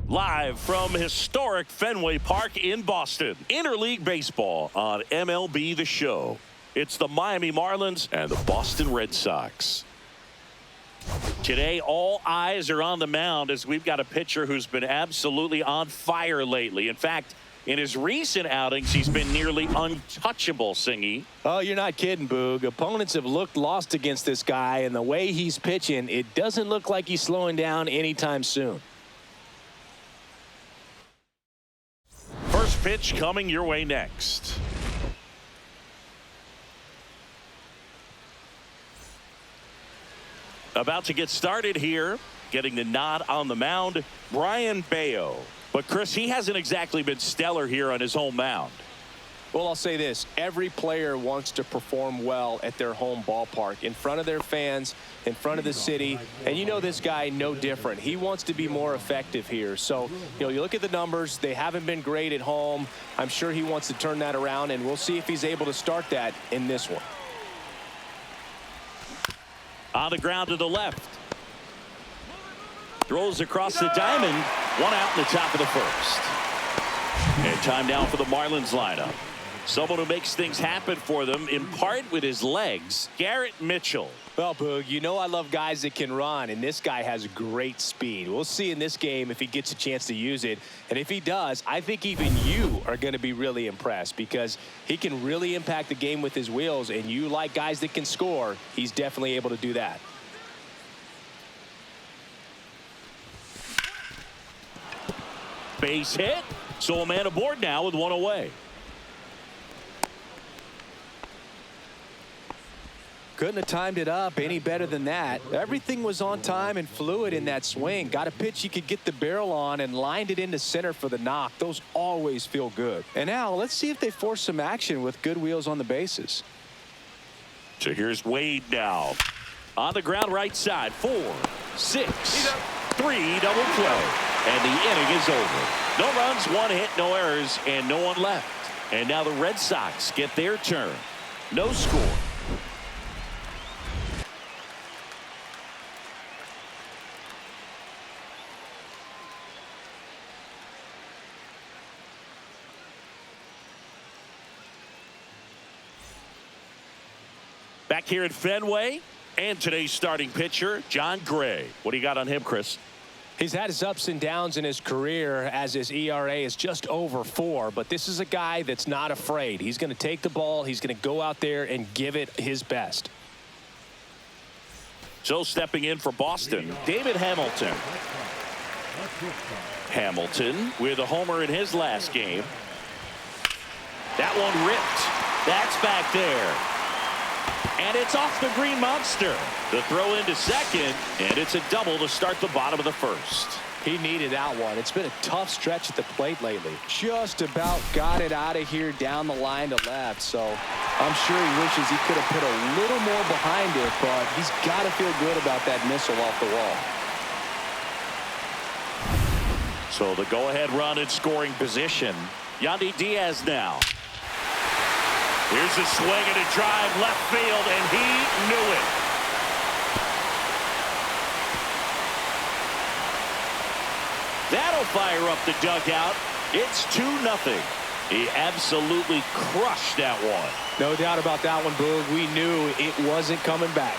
Live from historic Fenway Park in Boston, Interleague Baseball on MLB The Show. It's the Miami Marlins and the Boston Red Sox. Today, all eyes are on the mound as we've got a pitcher who's been absolutely on fire lately. In fact, in his recent outings, he's been nearly untouchable, Singy. Oh, you're not kidding, Boog. Opponents have looked lost against this guy, and the way he's pitching, it doesn't look like he's slowing down anytime soon. First pitch coming your way next. About to get started here, getting the nod on the mound, Brian Bayo. But, Chris, he hasn't exactly been stellar here on his home mound. Well, I'll say this. Every player wants to perform well at their home ballpark, in front of their fans, in front of the city. And you know this guy no different. He wants to be more effective here. So, you look at the numbers. They haven't been great at home. I'm sure he wants to turn that around, and we'll see if he's able to start that in this one. On the ground to the left. Throws across the diamond. One out in the top of the first. And time now for the Marlins lineup. Someone who makes things happen for them, in part with his legs, Garrett Mitchell. Well, Boog, you know I love guys that can run, and this guy has great speed. We'll see in this game if he gets a chance to use it. And if he does, I think even you are going to be really impressed because he can really impact the game with his wheels, and you like guys that can score. He's definitely able to do that. Base hit. So a man aboard now with one away. Couldn't have timed it up any better than that. Everything was on time and fluid in that swing. Got a pitch he could get the barrel on and lined it into center for the knock. Those always feel good. And now let's see if they force some action with good wheels on the bases. So here's Wade now. On the ground right side. 4, 6, 3 double play. And the inning is over. No runs, 1 hit, no errors, and no one left. And now the Red Sox get their turn. No score. Back here at Fenway, and today's starting pitcher, John Gray. What do you got on him, Chris? He's had his ups and downs in his career as his ERA is just over 4, but this is a guy that's not afraid. He's going to take the ball. He's going to go out there and give it his best. So stepping in for Boston, David Hamilton. Hamilton with a homer in his last game. That one ripped. That's back there. And it's off the Green Monster. The throw into second, and it's a double to start the bottom of the first. He needed that one. It's been a tough stretch at the plate lately. Just about got it out of here down the line to left. So I'm sure he wishes he could have put a little more behind it, but he's got to feel good about that missile off the wall. So the go-ahead run in scoring position. Yandy Diaz now. Here's a swing and a drive left field, and he knew it. That'll fire up the dugout. It's 2-0. He absolutely crushed that one. No doubt about that one, Boog. We knew it wasn't coming back.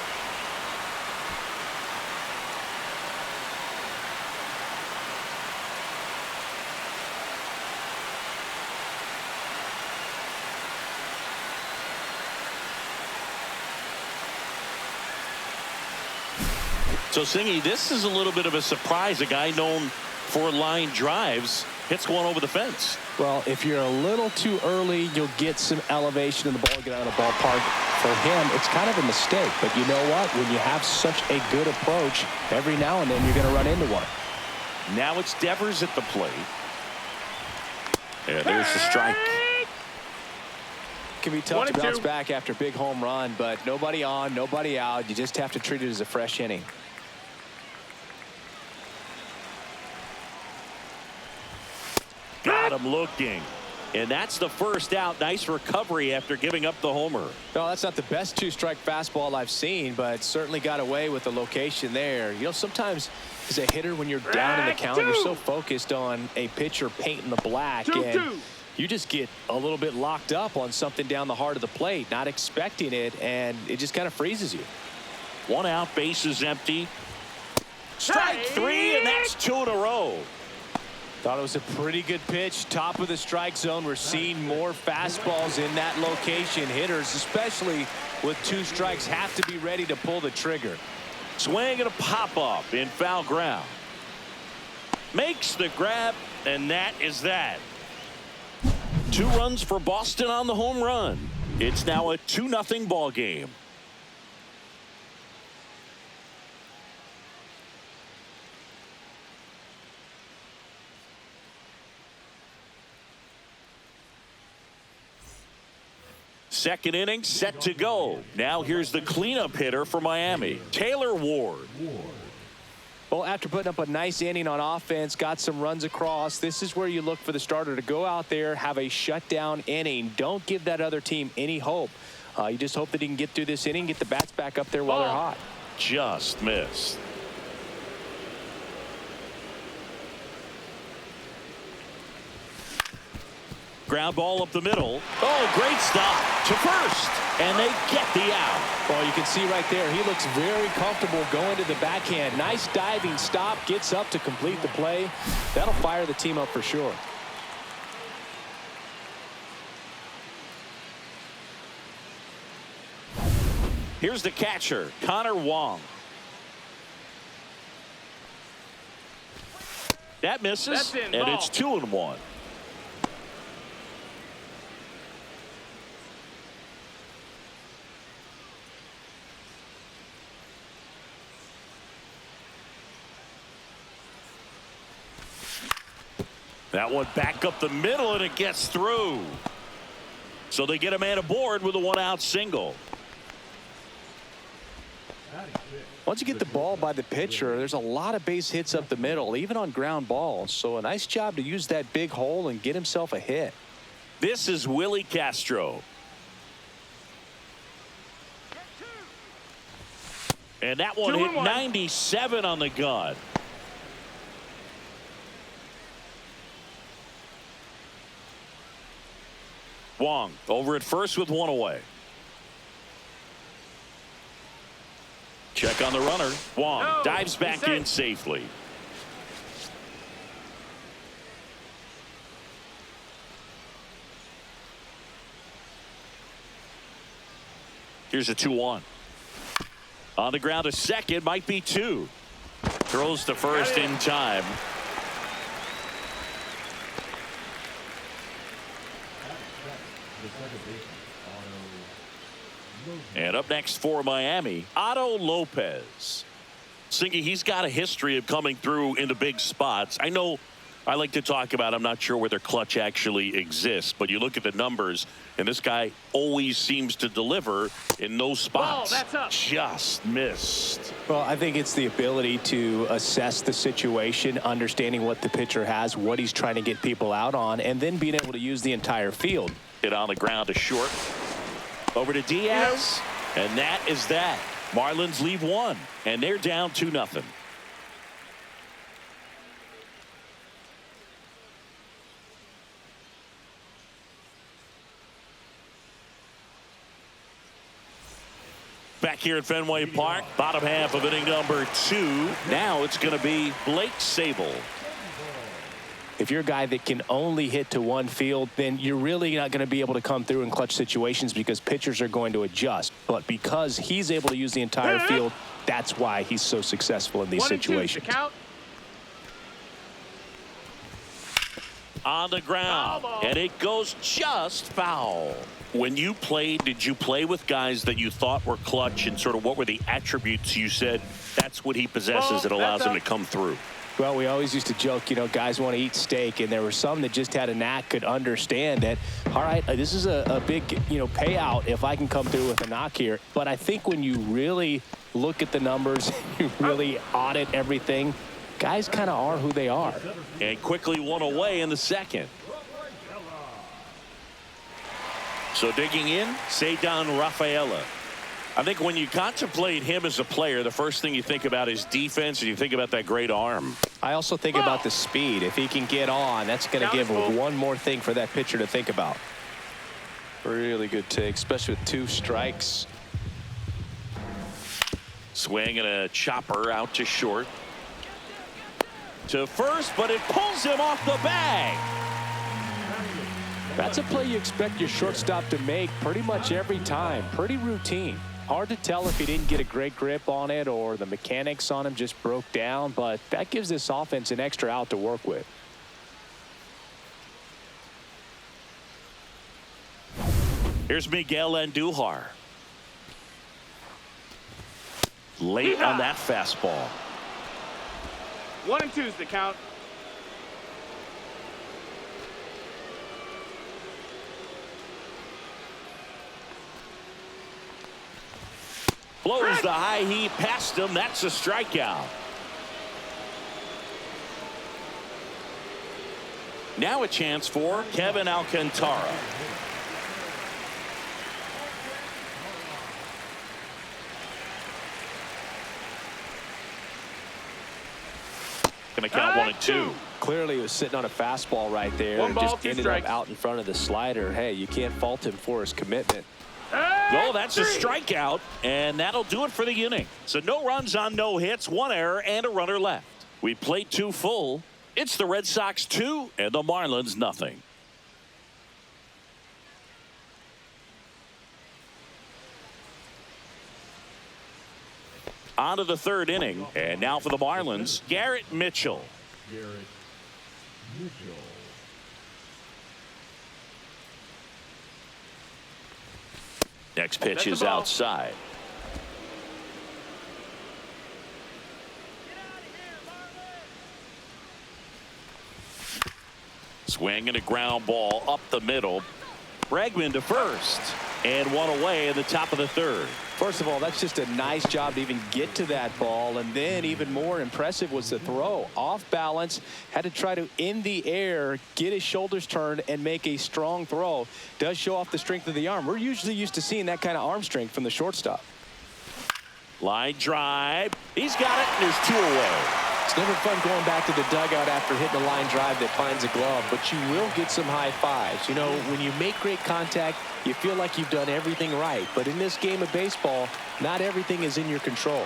So, Singy, this is a little bit of a surprise. A guy known for line drives hits one over the fence. Well, if you're a little too early, you'll get some elevation in the ball, get out of the ballpark. For him, it's kind of a mistake. But you know what? When you have such a good approach, every now and then you're going to run into one. Now it's Devers at the plate. And there's the strike. It can be tough to bounce back after a big home run, but nobody on, nobody out. You just have to treat it as a fresh inning. Got him looking. And that's the first out. Nice recovery after giving up the homer. No, that's not the best two-strike fastball I've seen, but certainly got away with the location there. You know, sometimes as a hitter, when you're down in the count, you're so focused on a pitcher painting the black, and you just get a little bit locked up on something down the heart of the plate, not expecting it, and it just kind of freezes you. 1 out, bases empty. Strike 3, and that's 2 in a row. Thought it was a pretty good pitch. Top of the strike zone. We're seeing more fastballs in that location. Hitters, especially with 2 strikes, have to be ready to pull the trigger. Swing and a pop-up in foul ground. Makes the grab, and that is that. 2 runs for Boston on the home run. It's now a 2-0 ball game. Second inning set to go. Now here's the cleanup hitter for Miami, Taylor Ward. Well, after putting up a nice inning on offense, got some runs across, this is where you look for the starter to go out there, have a shutdown inning. Don't give that other team any hope. You just hope that he can get through this inning, get the bats back up there while they're hot. Just missed. Ground ball up the middle. Oh, great stop to first. And they get the out. Well, you can see right there, he looks very comfortable going to the backhand. Nice diving stop, gets up to complete the play. That'll fire the team up for sure. Here's the catcher, Connor Wong. That misses, and it's 2-1. That one back up the middle, and it gets through. So they get a man aboard with a 1-out single. Once you get the ball by the pitcher, there's a lot of base hits up the middle, even on ground balls. So a nice job to use that big hole and get himself a hit. This is Willie Castro. And that one hit 97 on the gun. Wong over at first with 1 away. Check on the runner. Wong dives back in safely. Here's a 2-1. On the ground, a second, might be 2. Throws to first in time. And up next for Miami, Otto Lopez. Singy, he's got a history of coming through into big spots. I know I like to talk about, I'm not sure whether clutch actually exists, but you look at the numbers, and this guy always seems to deliver in those spots. Just missed. Well, I think it's the ability to assess the situation, understanding what the pitcher has, what he's trying to get people out on, and then being able to use the entire field. Hit on the ground to short. Over to Diaz, and that is that. Marlins leave 1, and they're down 2-0. Back here at Fenway Park, bottom half of inning number 2. Now it's going to be Blake Sabol. If you're a guy that can only hit to one field, then you're really not going to be able to come through in clutch situations because pitchers are going to adjust. But because he's able to use the entire field, that's why he's so successful in these situations. On the ground, and it goes just foul. When you played, did you play with guys that you thought were clutch, and sort of what were the attributes you said that's what he possesses that allows him to come through? Well, we always used to joke, you know, guys want to eat steak, and there were some that just had a knack, could understand that, all right, this is a big, you know, payout if I can come through with a knock here. But I think when you really look at the numbers, you really audit everything, guys kind of are who they are. And quickly 1 away in the second. So digging in, Ceddanne Rafaela. I think when you contemplate him as a player, the first thing you think about is defense, and you think about that great arm. I also think about the speed. If he can get on, that's going to give one more thing for that pitcher to think about. Really good take, especially with 2 strikes. Swing and a chopper out to short. To first, but it pulls him off the bag. That's a play you expect your shortstop to make pretty much every time. Pretty routine. Hard to tell if he didn't get a great grip on it or the mechanics on him just broke down, but that gives this offense an extra out to work with. Here's Miguel Andujar. Late on that fastball. 1 and 2 is the count. Blows the high heat past him. That's a strikeout. Now a chance for Kevin Alcantara. Gonna count 1 and 2. Clearly he was sitting on a fastball right there and just ended up out in front of the slider. Hey, you can't fault him for his commitment. Oh, that's a strikeout, and that'll do it for the inning. So no runs on no hits, 1 error, and a runner left. We played 2 full. It's the Red Sox 2 and the Marlins nothing. On to the 3rd inning, and now for the Marlins, Garrett Mitchell. Next pitch is outside. Swing and a ground ball up the middle. Bregman to first, and 1 away in the top of the 3rd. First of all, that's just a nice job to even get to that ball, and then even more impressive was the throw. Off balance, had to try to in the air, get his shoulders turned, and make a strong throw. Does show off the strength of the arm. We're usually used to seeing that kind of arm strength from the shortstop. Line drive. He's got it, and there's 2 away. It's never fun going back to the dugout after hitting a line drive that finds a glove, but you will get some high fives. You know, when you make great contact, you feel like you've done everything right. But in this game of baseball, not everything is in your control.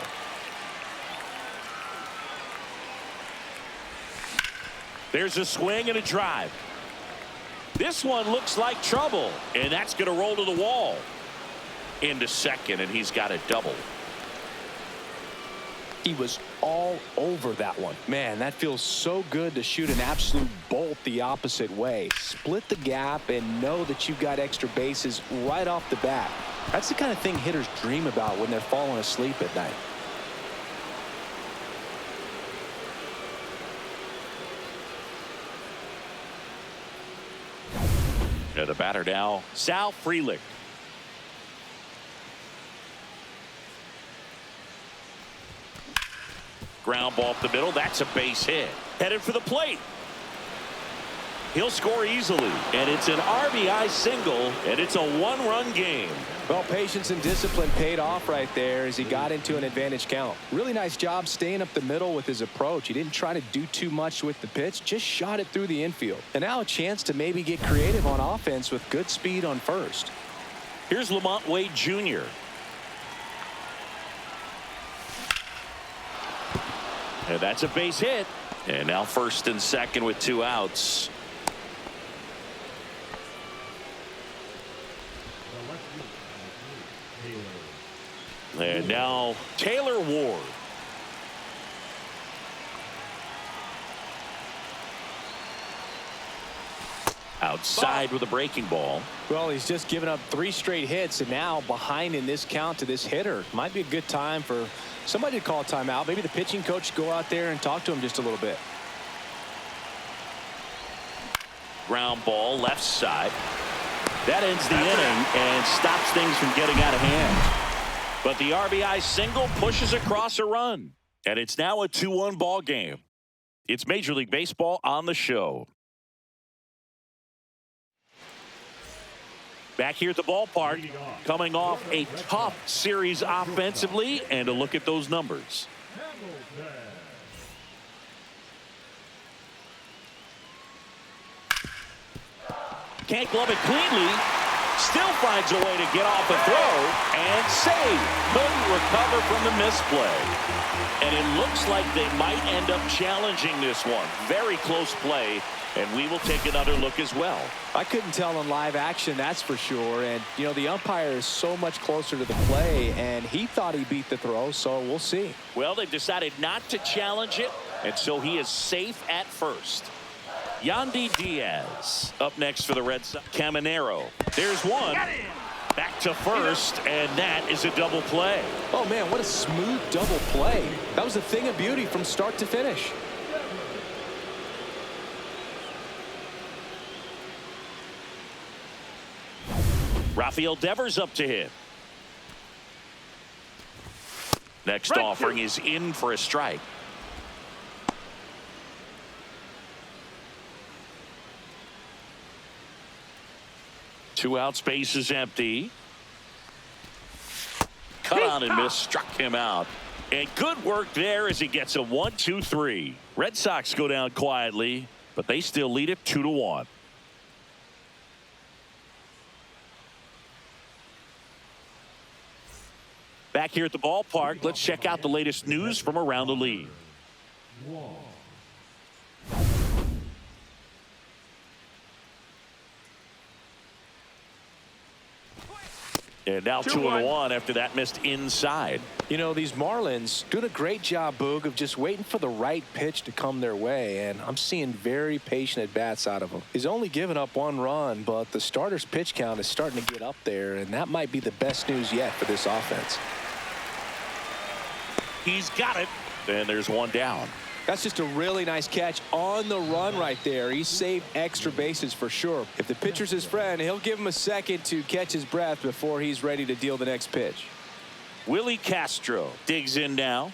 There's a swing and a drive. This one looks like trouble, and that's going to roll to the wall. Into second, and he's got a double. He was all over that one. Man, that feels so good to shoot an absolute bolt the opposite way. Split the gap and know that you've got extra bases right off the bat. That's the kind of thing hitters dream about when they're falling asleep at night. And the batter now, Sal Frelick. Ground ball up the middle. That's a base hit. Headed for the plate. He'll score easily. And it's an RBI single. And it's a 1-run game. Well, patience and discipline paid off right there as he got into an advantage count. Really nice job staying up the middle with his approach. He didn't try to do too much with the pitch. Just shot it through the infield. And now a chance to maybe get creative on offense with good speed on first. Here's Lamont Wade Jr. And that's a base hit. And now first and second with 2 outs. And now Taylor Ward. Outside with a breaking ball. Well, he's just given up 3 straight hits and now behind in this count to this hitter. Might be a good time for somebody to call a timeout. Maybe the pitching coach go out there and talk to him just a little bit. Ground ball left side. That ends the inning and stops things from getting out of hand. But the RBI single pushes across a run. And it's now a 2-1 ball game. It's Major League Baseball on the show. Back here at the ballpark, coming off a tough series offensively, and a look at those numbers. Can't glove it cleanly. Still finds a way to get off a throw and save. Couldn't recover from the misplay. And it looks like they might end up challenging this one. Very close play. And we will take another look as well. I couldn't tell on live action, that's for sure. And, you know, the umpire is so much closer to the play, and he thought he beat the throw, so we'll see. Well, they've decided not to challenge it, and so he is safe at first. Yandy Diaz up next for the Red Sox. Caminero. There's one. Back to first, and that is a double play. Oh, man, what a smooth double play. That was a thing of beauty from start to finish. Rafael Devers up to hit. Next offering is in for a strike. Two outs, base is empty. Cut on and miss, struck him out. And good work there as he gets a 1-2-3. Red Sox go down quietly, but they still lead it 2-1. Back here at the ballpark, let's check out the latest news from around the league. And now 2-1 after that missed inside. You know, these Marlins doing a great job, Boog, of just waiting for the right pitch to come their way, and I'm seeing very patient at-bats out of him. He's only given up one run, but the starter's pitch count is starting to get up there, and that might be the best news yet for this offense. He's got it, and there's one down. That's just a really nice catch on the run right there. He saved extra bases for sure. If the pitcher's his friend, he'll give him a second to catch his breath before he's ready to deal the next pitch. Willie Castro digs in now.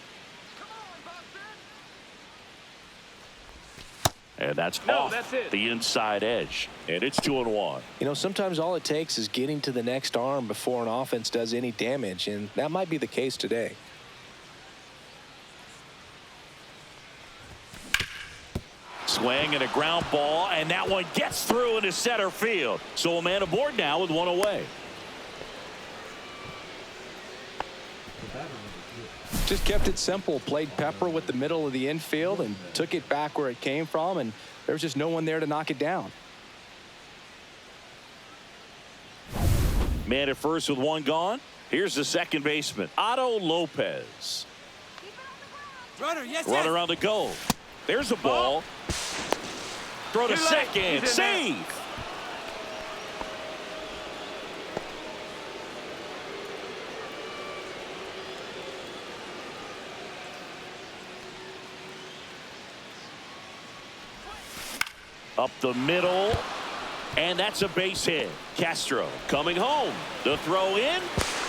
And that's off the inside edge. And it's 2-1. You know, sometimes all it takes is getting to the next arm before an offense does any damage, and that might be the case today. Swing and a ground ball, and that one gets through into center field. So a man aboard now with one away. Just kept it simple. Played pepper with the middle of the infield and took it back where it came from, and there's just no one there to knock it down. Man at first with one gone. Here's the second baseman, Otto Lopez. Runner on the go. There's a ball. Throw to second. Save. Up the middle. And that's a base hit. Castro coming home. The throw in.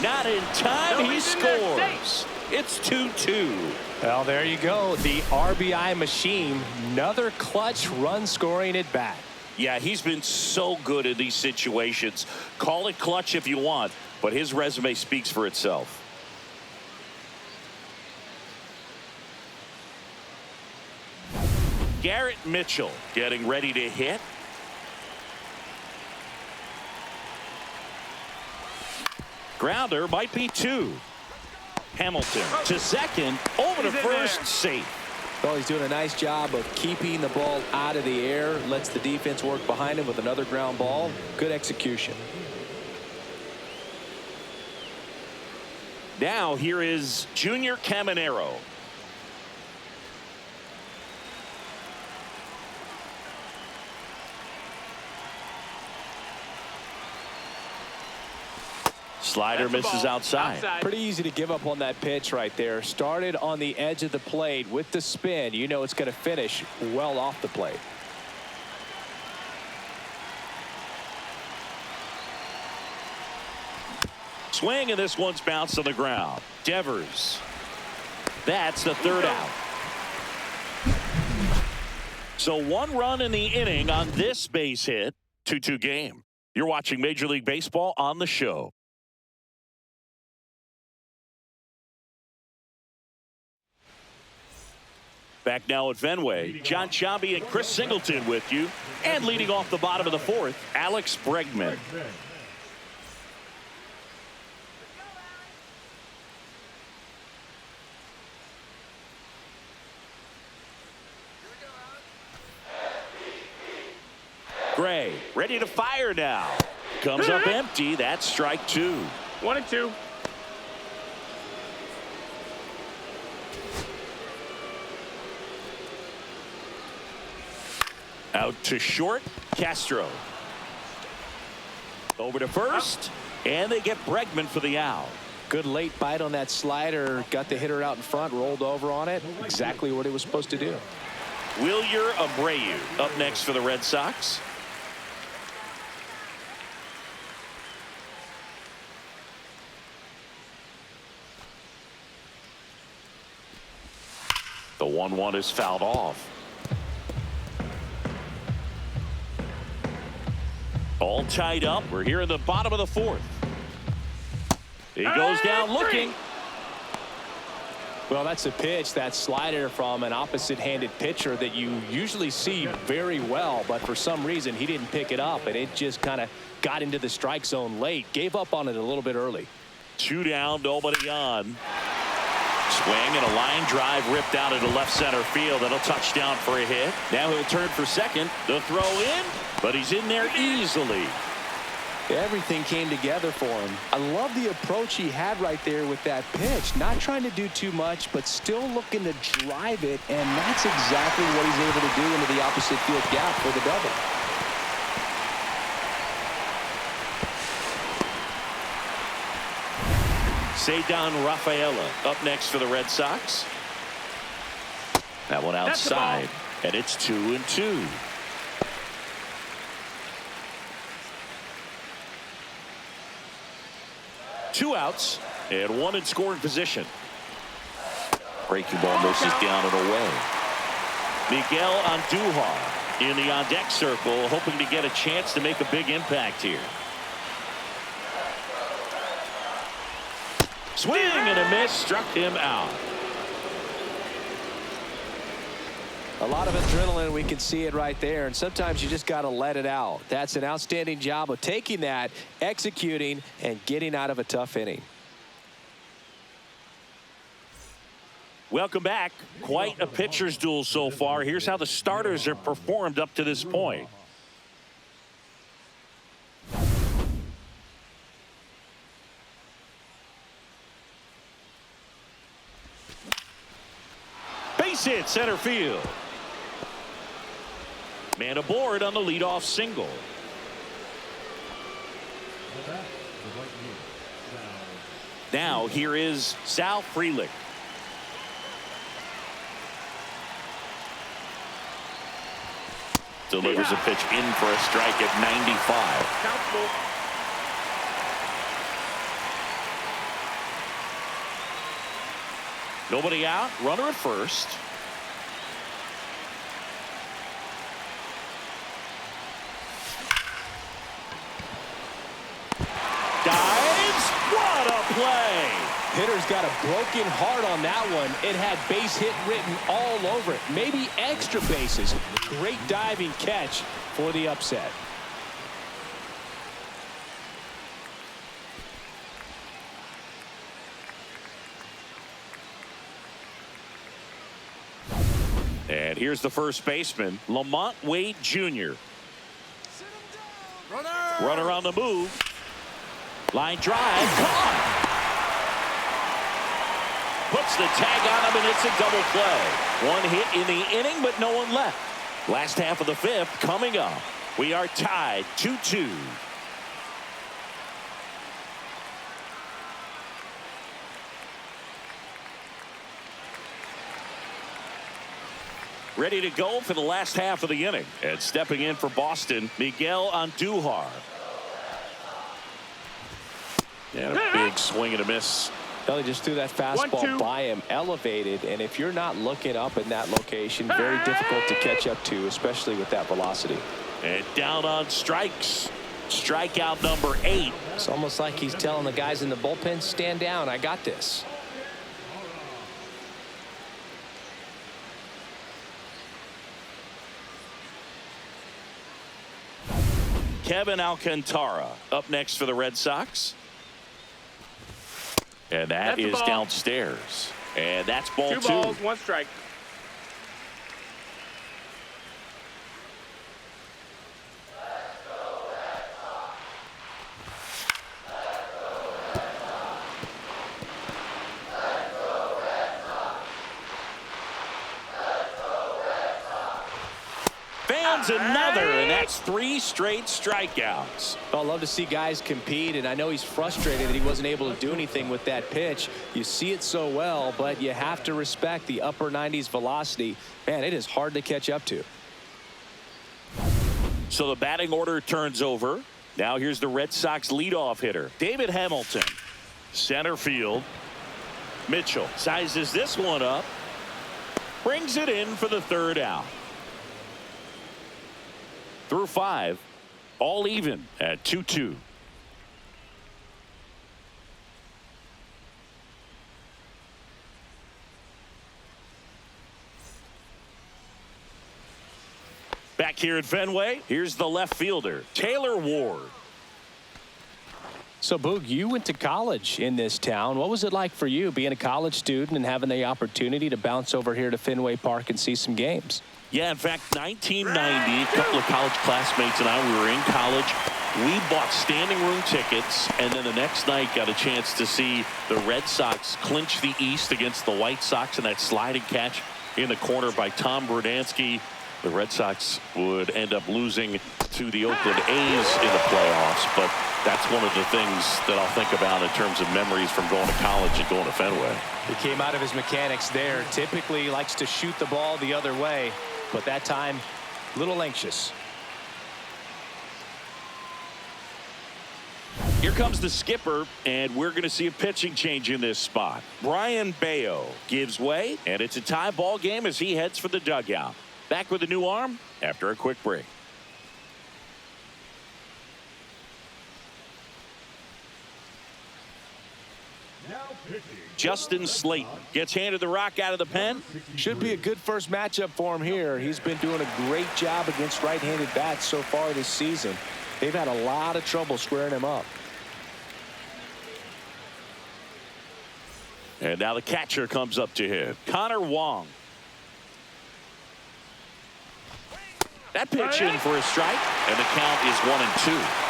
Not in time. He scores. It's 2-2. Well, there you go. The RBI machine. Another clutch run scoring at bat. Yeah, he's been so good in these situations. Call it clutch if you want, but his resume speaks for itself. Garrett Mitchell getting ready to hit. Grounder might be two. Hamilton to second, over to first, safe. Well, he's doing a nice job of keeping the ball out of the air. Lets the defense work behind him with another ground ball. Good execution. Now here is Junior Caminero. Slider misses outside. Pretty easy to give up on that pitch right there. Started on the edge of the plate with the spin. You know it's going to finish well off the plate. Swing, and this one's bounced on the ground. Devers. That's the third out. So one run in the inning on this base hit. 2-2 game. You're watching Major League Baseball on the show. Back now at Fenway, John Sciambi and Chris Singleton with you. And leading off the bottom of the fourth, Alex Bregman. Gray ready to fire now. Comes up empty. That's strike two. 1-2. Out to short, Castro. Over to first, and they get Bregman for the out. Good late bite on that slider. Got the hitter out in front, rolled over on it. Exactly what he was supposed to do. Wilyer Abreu up next for the Red Sox. The 1-1 is fouled off. All tied up. We're here in the bottom of the fourth. He goes down looking. Well, that's a pitch, that slider from an opposite-handed pitcher that you usually see very well, but for some reason he didn't pick it up, and it just kind of got into the strike zone late. Gave up on it a little bit early. 2 down, nobody on. Swing and a line drive ripped out into left center field. That'll touchdown for a hit. Now he'll turn for second. The throw in, but he's in there easily. Everything came together for him. I love the approach he had right there with that pitch. Not trying to do too much, but still looking to drive it, and that's exactly what he's able to do into the opposite field gap for the double. Cedar Rafaela up next for the Red Sox. That one outside, and it's 2-2. Two outs and one in scoring position. Breaking ball misses down and away. Miguel Andujar in the on-deck circle, hoping to get a chance to make a big impact here. Swing and a miss, struck him out. A lot of adrenaline, we can see it right there, and sometimes you just got to let it out. That's an outstanding job of taking that, executing, and getting out of a tough inning. Welcome back. Quite a pitcher's duel so far. Here's how the starters have performed up to this point. Base hit center field. Man aboard on the leadoff single. Now here is Sal Frelick. Delivers a pitch in for a strike at 95. Countable. Nobody out. Runner at first. Dives. What a play. Hitter's got a broken heart on that one. It had base hit written all over it. Maybe extra bases. Great diving catch for the upset. And here's the first baseman, Lamont Wade Jr. Runner on the move. Line drive. Caught. Puts the tag on him, and it's a double play. One hit in the inning, but no one left. Last half of the fifth coming up. We are tied 2-2. Ready to go for the last half of the inning. And stepping in for Boston, Miguel Andujar. And a big swing and a miss. Well, he just threw that fastball by him, elevated, and if you're not looking up in that location, very difficult to catch up to, especially with that velocity. And down on strikes. Strikeout number 8. It's almost like he's telling the guys in the bullpen, stand down, I got this. Kevin Alcantara up next for the Red Sox. And that is downstairs. And that's ball 2. 2 balls, 1 strike. Another, and that's 3 straight strikeouts. I love to see guys compete, and I know he's frustrated that he wasn't able to do anything with that pitch. You see it so well, but you have to respect the upper 90s velocity. Man, it is hard to catch up to. So the batting order turns over. Now here's the Red Sox leadoff hitter, David Hamilton. Center field. Mitchell sizes this one up. Brings it in for the 3rd out. Through 5, all even at 2-2. Back here at Fenway, here's the left fielder, Taylor Ward. So, Boog, you went to college in this town. What was it like for you being a college student and having the opportunity to bounce over here to Fenway Park and see some games? Yeah, in fact, 1990, a couple of college classmates and I, we were in college. We bought standing room tickets, and then the next night got a chance to see the Red Sox clinch the East against the White Sox in that sliding catch in the corner by Tom Brudansky. The Red Sox would end up losing to the Oakland A's in the playoffs, but that's one of the things that I'll think about in terms of memories from going to college and going to Fenway. He came out of his mechanics there. Typically likes to shoot the ball the other way, but that time a little anxious. Here comes the skipper, and we're going to see a pitching change in this spot. Brian Bayo gives way, and it's a tie ball game as he heads for the dugout. Back with a new arm after a quick break. Justin Slayton gets handed the rock out of the pen. Should be a good first matchup for him here. He's been doing a great job against right-handed bats so far this season. They've had a lot of trouble squaring him up. And now the catcher comes up to him, Connor Wong. That pitch in for a strike, and the count is 1-2.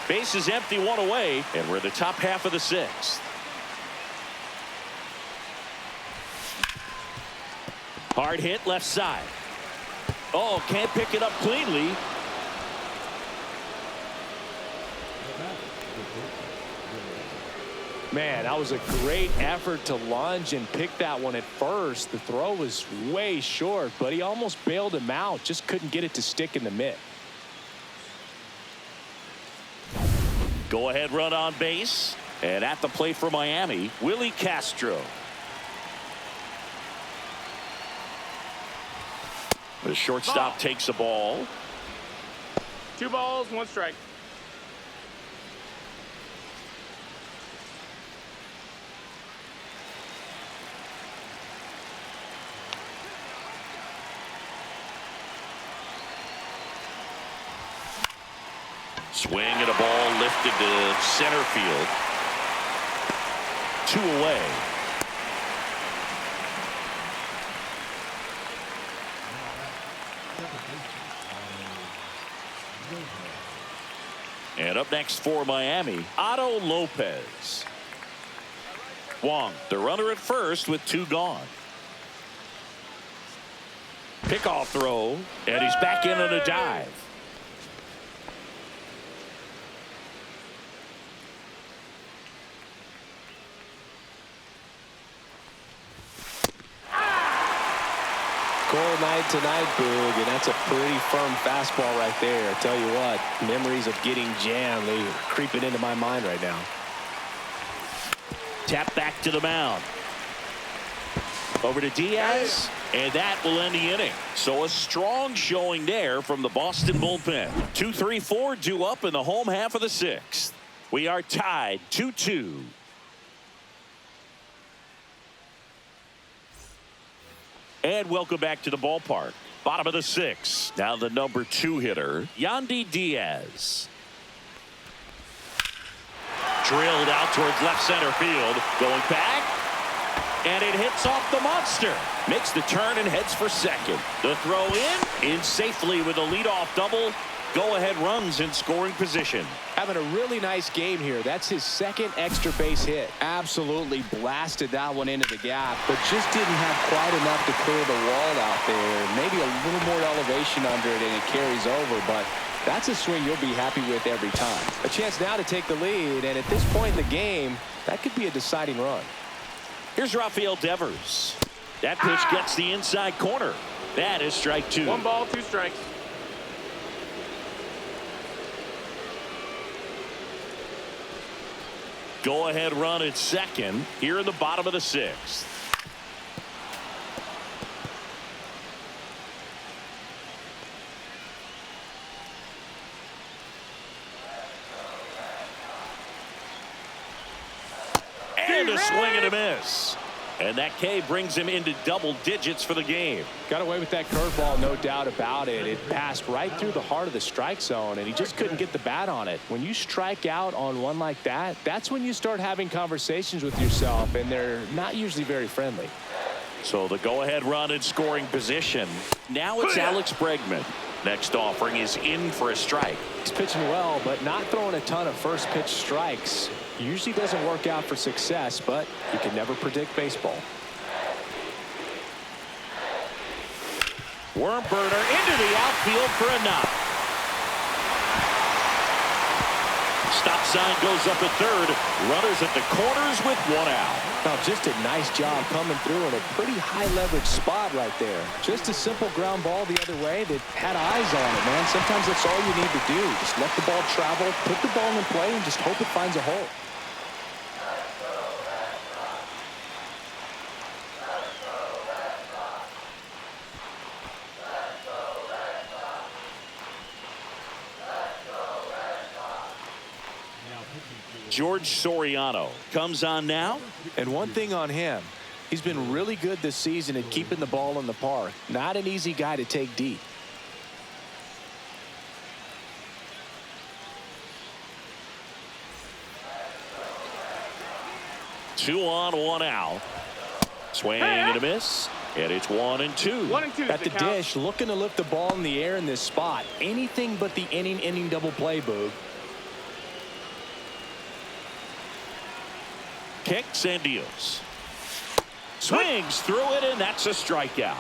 Base is empty, 1 away, and we're in the top half of the 6th. Hard hit left side. Oh, can't pick it up cleanly. Man, that was a great effort to lunge and pick that one at first. The throw was way short, but he almost bailed him out. Just couldn't get it to stick in the mitt. Go ahead run on base, and at the plate for Miami, Willie Castro. The shortstop takes the ball. 2 balls, 1 strike. Swing and a ball lifted to center field. 2 away. And up next for Miami, Otto Lopez. Wong, the runner at first with 2 gone. Pickoff throw, and he's back in on a dive. Cold night tonight, Boog, and that's a pretty firm fastball right there. I tell you what, memories of getting jammed, they are creeping into my mind right now. Tap back to the mound. Over to Diaz. And that will end the inning. So a strong showing there from the Boston bullpen. 2-3-4 due up in the home half of the sixth. We are tied 2-2. And welcome back to the ballpark. Bottom of the sixth. Now the number 2 hitter, Yandy Diaz. Drilled out towards left center field. Going back. And it hits off the monster. Makes the turn and heads for second. The throw in safely with a leadoff double. Go-ahead runs in scoring position. Having a really nice game here. That's his second extra base hit. Absolutely blasted that one into the gap, but just didn't have quite enough to clear the wall out there. Maybe a little more elevation under it and it carries over, but that's a swing you'll be happy with every time. A chance now to take the lead, and at this point in the game, that could be a deciding run. Here's Rafael Devers. That pitch gets the inside corner. That is strike 2. 1 ball, 2 strikes. Go-ahead run at second here in the bottom of the sixth. And a swing and a miss. And that K brings him into double digits for the game. Got away with that curveball, no doubt about it. It passed right through the heart of the strike zone, and he just couldn't get the bat on it. When you strike out on one like that, that's when you start having conversations with yourself, and they're not usually very friendly. So the go-ahead run in scoring position. Now it's Alex Bregman. Next offering is in for a strike. He's pitching well, but not throwing a ton of first pitch strikes. Usually doesn't work out for success, but you can never predict baseball. Worm burner into the outfield for a knock. Stop sign goes up at third. Runners at the corners with 1 out. Now just a nice job coming through in a pretty high leverage spot right there. Just a simple ground ball the other way that had eyes on it, man. Sometimes that's all you need to do. Just let the ball travel, put the ball in play, and just hope it finds a hole. George Soriano comes on now. And one thing on him, he's been really good this season at keeping the ball in the park. Not an easy guy to take deep. Two on, 1 out. Swing and a miss. And it's 1-2. 1-2 At the dish, looking to lift the ball in the air in this spot. Anything but the inning double play, Boog. Kicks and deals. Swings through it, and that's a strikeout.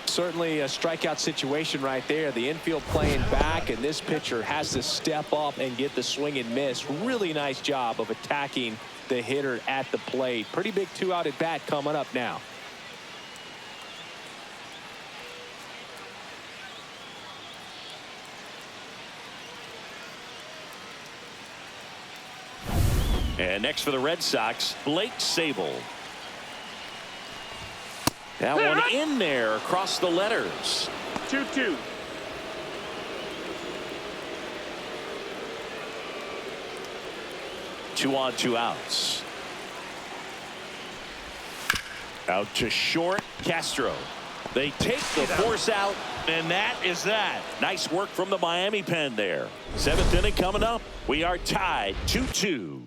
Certainly a strikeout situation right there. The infield playing back, and this pitcher has to step up and get the swing and miss. Really nice job of attacking the hitter at the plate. Pretty big 2-out at bat coming up now. And next for the Red Sox, Blake Sabol. That one in there across the letters. 2-2. Two on, 2 outs. Out to short, Castro. They take the force out, and that is that. Nice work from the Miami pen there. 7th inning coming up. We are tied 2-2.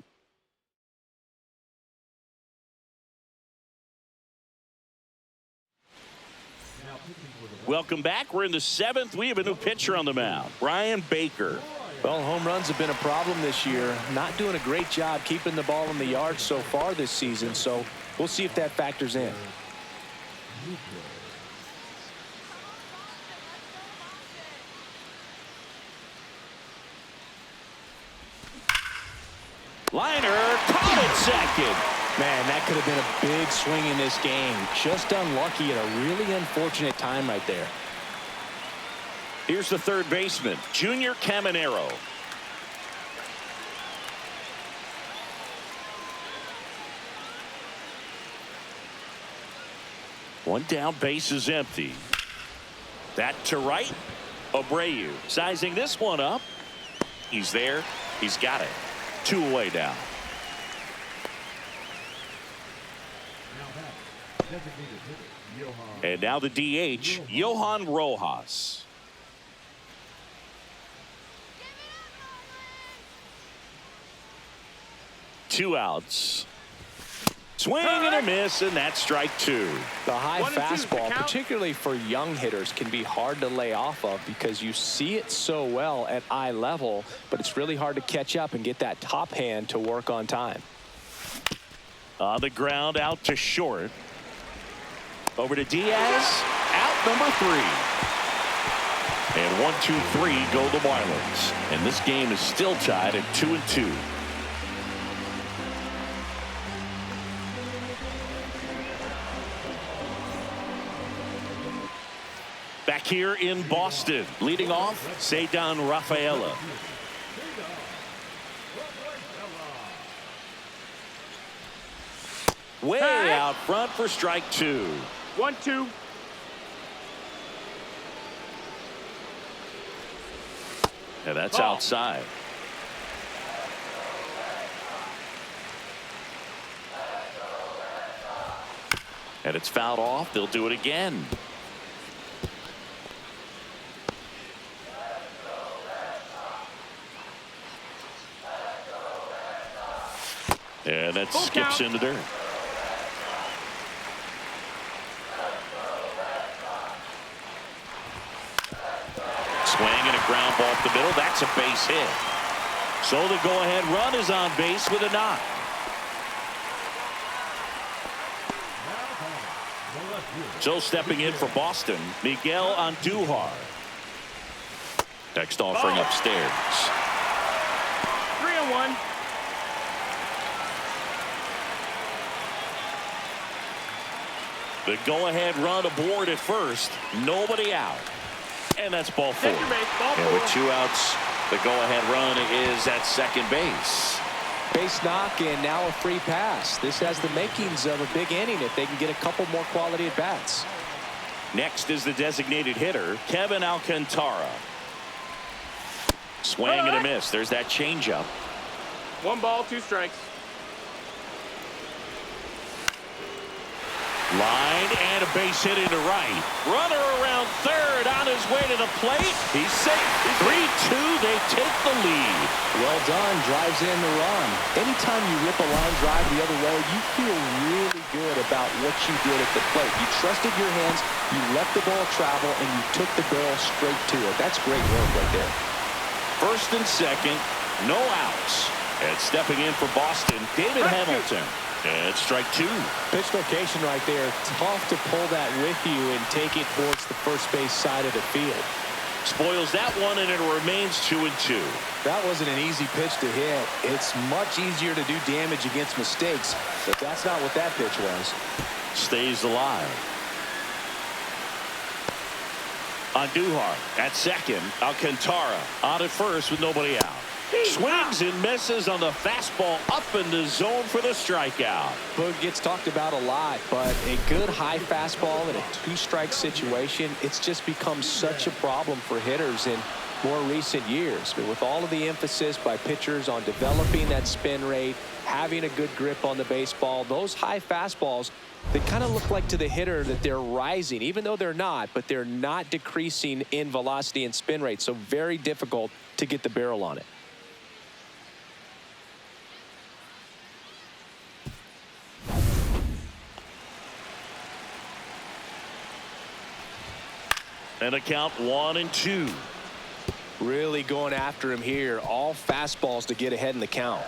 Welcome back. We're in the 7th. We have a new pitcher on the mound, Brian Baker. Well, home runs have been a problem this year. Not doing a great job keeping the ball in the yard so far this season, so we'll see if that factors in. Liner caught at second. Man, that could have been a big swing in this game. Just unlucky at a really unfortunate time right there. Here's the third baseman, Junior Caminero. One down, base is empty. That to right. Abreu sizing this one up. He's there. He's got it. 2 away now. And now the DH, Johan Rojas. Two outs. Swing and a miss, and that's strike 2. The high 1 and 2 is the fastball, count. particularly for young hitters, can be hard to lay off of because you see it so well at eye level, but it's really hard to catch up and get that top hand to work on time. On the ground, out to short. Over to Diaz. Out number 3. And 1, 2, 3 go the Marlins. And this game is still tied at 2-2. Back here in Boston, leading off, Cedar Rafaela. Way out front for strike 2. 1-2. And that's Ball. outside. And it's fouled off. They'll do it again. And that Full skips count. in the dirt. Swing and a ground ball up the middle. That's a base hit. So the go-ahead run is on base with a knock. So stepping in for Boston, Miguel Andujar. Next offering Ball. upstairs. 3-1. The go-ahead run aboard at first. Nobody out. And that's ball 4. Take your base. Ball And with 4. 2 outs, the go-ahead run is at second base. Base knock and now a free pass. This has the makings of a big inning if they can get a couple more quality at bats. Next is the designated hitter, Kevin Alcantara. Swing and a miss. There's that changeup. 1 ball, 2 strikes. Line and a base hit into right. Runner around third on his way to the plate. He's safe. 3-2. They take the lead. Well done. Drives in the run. Anytime you rip a line drive the other way, you feel really good about what you did at the plate. You trusted your hands, you let the ball travel, and you took the barrel straight to it. That's great work right there. First and second, no outs. And stepping in for Boston, David Hamilton. And strike 2. Pitch location right there. Tough to pull that with you and take it towards the first base side of the field. Spoils that one, and it remains 2-2. That wasn't an easy pitch to hit. It's much easier to do damage against mistakes, but that's not what that pitch was. Stays alive. Andujar at second. Alcantara on at first with nobody out. Swings and misses on the fastball up in the zone for the strikeout. Boog gets talked about a lot, but a good high fastball in a 2-strike situation, it's just become such a problem for hitters in more recent years. But with all of the emphasis by pitchers on developing that spin rate, having a good grip on the baseball, those high fastballs, they kind of look like to the hitter that they're rising, even though they're not, but they're not decreasing in velocity and spin rate. So very difficult to get the barrel on it. And a count 1-2. Really going after him here. All fastballs to get ahead in the count.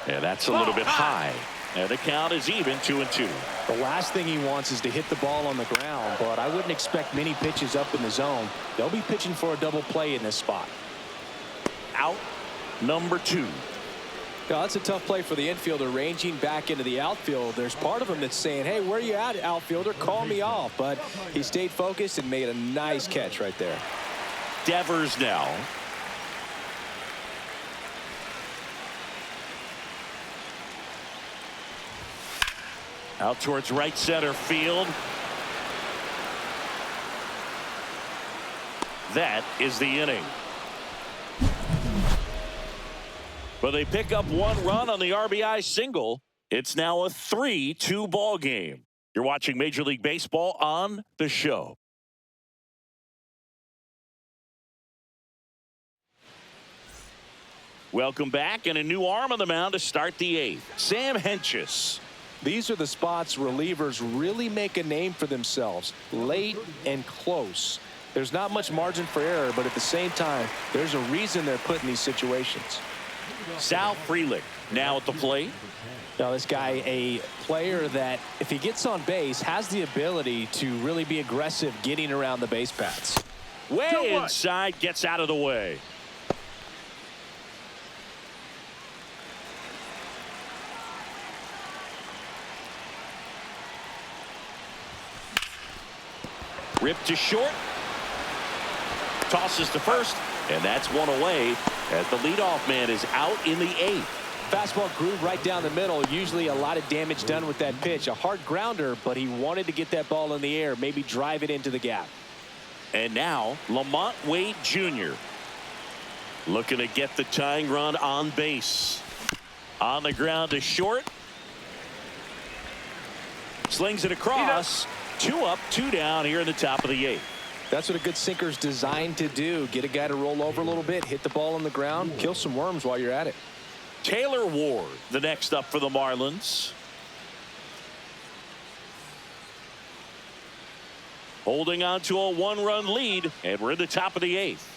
Yeah, that's a little bit high. And the count is even 2-2. The last thing he wants is to hit the ball on the ground, but I wouldn't expect many pitches up in the zone. They'll be pitching for a double play in this spot. Out number 2. Now, that's a tough play for the infielder ranging back into the outfield. There's part of him that's saying, hey, where you at, outfielder? Call me off. But he stayed focused and made a nice catch right there. Devers now. Out towards right center field. That is the inning. But they pick up one run on the RBI single. It's now a 3-2 ball game. You're watching Major League Baseball on the show. Welcome back, and a new arm on the mound to start the eighth. Sam Hentges. These are the spots relievers really make a name for themselves. Late and close. There's not much margin for error, but at the same time, there's a reason they're put in these situations. Sal Frelick now at the plate. Now this guy, a player that if he gets on base has the ability to really be aggressive getting around the base paths. Way inside, gets out of the way. Ripped to short. Tosses to first, and that's one away as the leadoff man is out in the eighth. Fastball grooved right down the middle. Usually a lot of damage done with that pitch. A hard grounder, but he wanted to get that ball in the air, maybe drive it into the gap. And now Lamont Wade Jr. looking to get the tying run on base. On the ground to short. Slings it across. 2 up, 2 down here in the top of the eighth. That's what a good sinker's designed to do. Get a guy to roll over a little bit, hit the ball on the ground, kill some worms while you're at it. Taylor Ward, the next up for the Marlins. Holding on to a 1-run lead, and we're in the top of the eighth.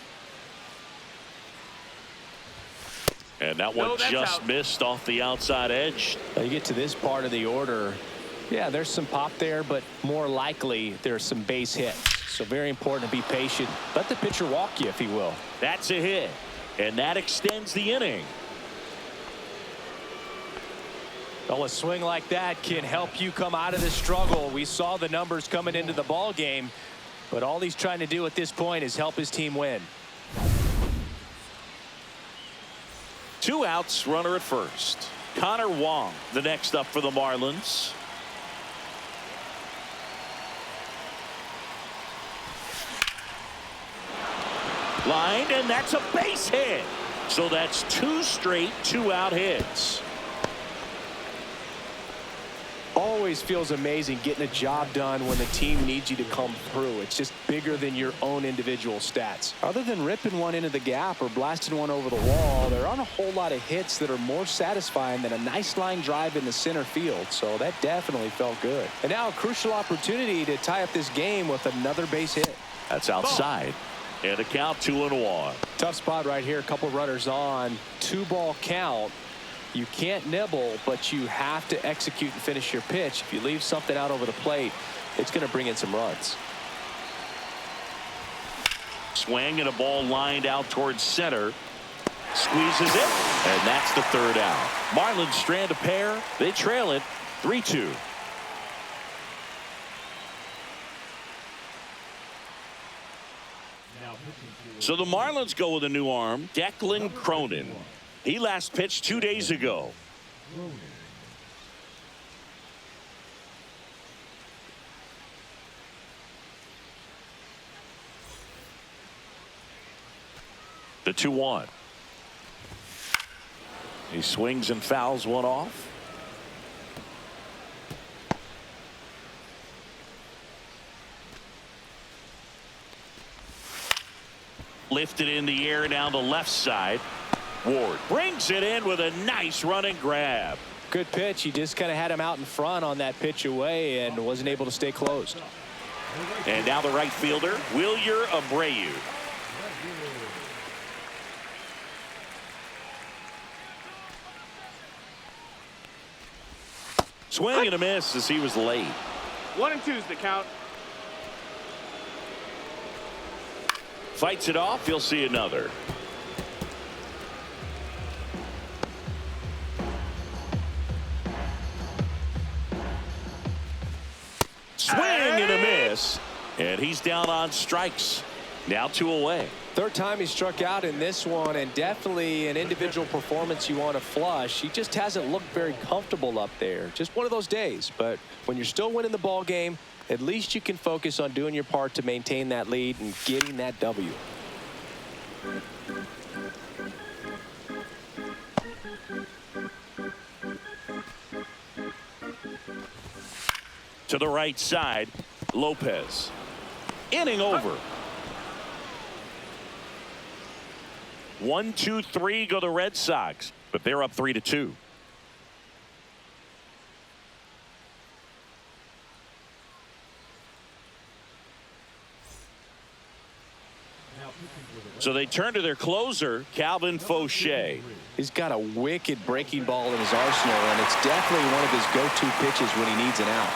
And that one just missed off the outside edge. Now you get to this part of the order. Yeah, there's some pop there, but more likely there's some base hits. So very important to be patient. Let the pitcher walk you, if he will. That's a hit, and that extends the inning. Well, a swing like that can help you come out of the struggle. We saw the numbers coming into the ball game, but all he's trying to do at this point is help his team win. 2 outs, runner at first. Connor Wong, the next up for the Marlins. Lined, and that's a base hit. So that's 2 straight 2-out hits. Always feels amazing getting a job done when the team needs you to come through. It's just bigger than your own individual stats. Other than ripping one into the gap or blasting one over the wall, there aren't a whole lot of hits that are more satisfying than a nice line drive in the center field. So that definitely felt good. And now a crucial opportunity to tie up this game with another base hit. That's outside. And a count 2-1. Tough spot right here. A couple runners on. 2-ball count. You can't nibble, but you have to execute and finish your pitch. If you leave something out over the plate, it's going to bring in some runs. Swing and a ball lined out towards center. Squeezes it, and that's the 3rd out. Marlins strand a pair. They trail it 3-2. So the Marlins go with a new arm, Declan Cronin. He last pitched 2 days ago. The 2-1. He swings and fouls one off. Lifted in the air down the left side. Ward brings it in with a nice running grab. Good pitch. He just kind of had him out in front on that pitch away and wasn't able to stay closed. And now the right fielder, Wilyer Abreu. Swing and a miss as he was late. 1-2 is the count. Fights it off. You'll see another. Swing and a miss. And he's down on strikes. Now 2 away. Third time he struck out in this one, and definitely an individual performance you want to flush. He just hasn't looked very comfortable up there. Just one of those days. But when you're still winning the ball game, at least you can focus on doing your part to maintain that lead and getting that W. To the right side, Lopez. Inning over. 1, 2, 3 go the Red Sox, but they're up 3-2. So they turn to their closer, Calvin Fauché. He's got a wicked breaking ball in his arsenal, and it's definitely one of his go-to pitches when he needs an out.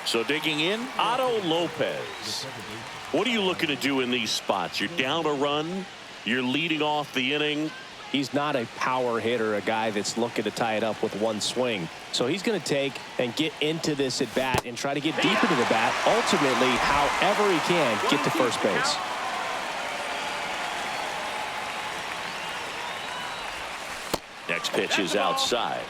So digging in, Otto Lopez. What are you looking to do in these spots? You're down a run. You're leading off the inning. He's not a power hitter, a guy that's looking to tie it up with one swing. So he's going to take and get into this at bat and try to get deep into the bat. Ultimately, however he can, get to first base. Next pitch is outside.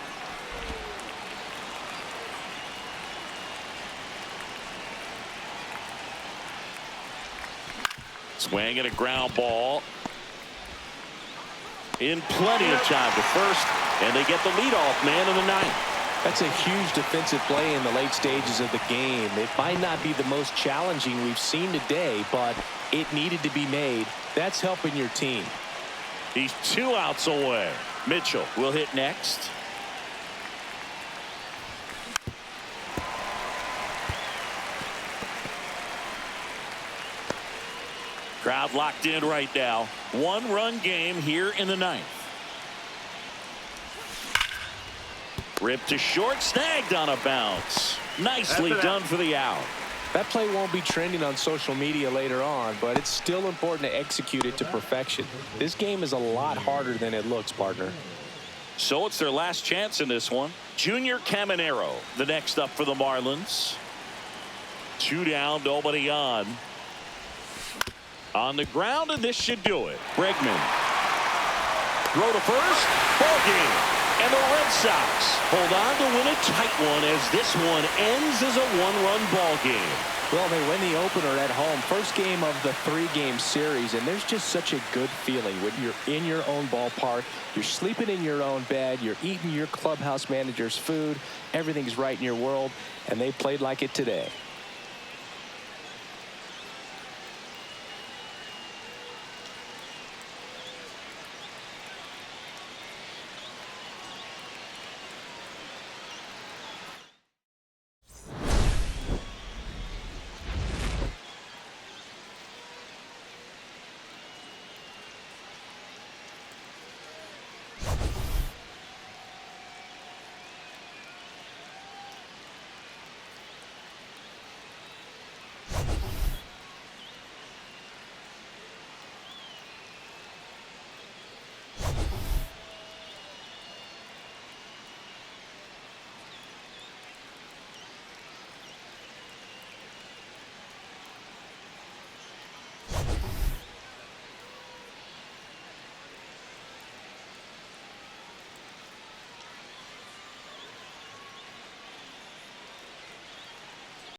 Swing and a ground ball. In plenty of time to first, and they get the leadoff man in the ninth. That's a huge defensive play in the late stages of the game. It might not be the most challenging we've seen today, but it needed to be made. That's helping your team. He's 2 outs away. Mitchell will hit next. Crowd locked in right now. 1-run game here in the ninth. Ripped to short, snagged on a bounce. Nicely done for the out. That play won't be trending on social media later on, but it's still important to execute it to perfection. This game is a lot harder than it looks, partner. So it's their last chance in this one. Junior Caminero, the next up for the Marlins. 2 down, nobody on. On the ground, and this should do it. Bregman. Throw to first. Ball game. And the Red Sox hold on to win a tight one as this one ends as a 1-run ball game. Well, they win the opener at home. First game of the 3-game series, and there's just such a good feeling when you're in your own ballpark. You're sleeping in your own bed. You're eating your clubhouse manager's food. Everything's right in your world, and they played like it today.